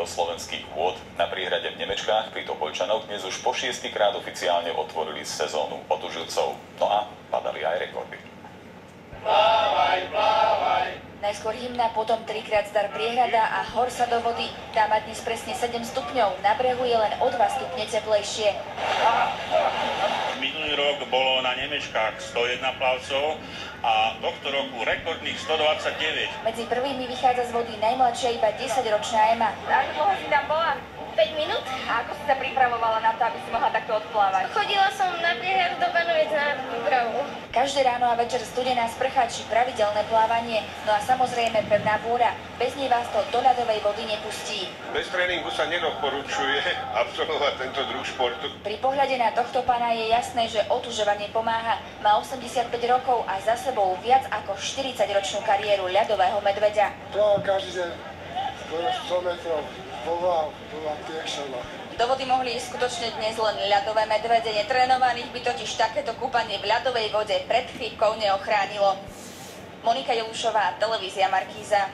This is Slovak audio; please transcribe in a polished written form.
slovenských vôd. Na priehrade v Nemečkách pri Topoľčanoch dnes už po 6-krát oficiálne otvorili sezónu otužilcov. No a padali aj rekordy. Plávaj, plávaj. Najskôr hymna, potom 3-krát zdar priehrada a hor sa do vody. Tá má dnes presne 7 stupňov, na brehu je len o 2 stupne teplejšie. Minulý rok bolo na Nemečkách 101 plavcov a tohto roku rekordných 129. Medzi prvými vychádza z vody najmladšia iba 10-ročná Ema. Ako dlho si tam bola? 5 minút. A ako si sa pripravovala na to, aby si mohla takto odplávať? Chodila som na priehradu do Banoviec na prípravu. Každé ráno a večer studená sprcha či pravidelné plávanie, no a samozrejme pevná vôľa. Bez nej vás to do ľadovej vody nepustí. Bez tréningu sa nedoporučuje absolvovať tento druh športu. Pri pohľade na tohto pána je jasné, že otužovanie pomáha. Má 85 rokov a za sebou viac ako 40-ročnú kariéru ľadového medveďa. Plávam každý deň, skoro 100 metrov. Bola piekšana. Do vody mohli ísť skutočne dnes len ľadové medvede. Netrénovaných by totiž takéto kúpanie v ľadovej vode pred chrípkou neochránilo. Monika Jelušová, televízia Markíza.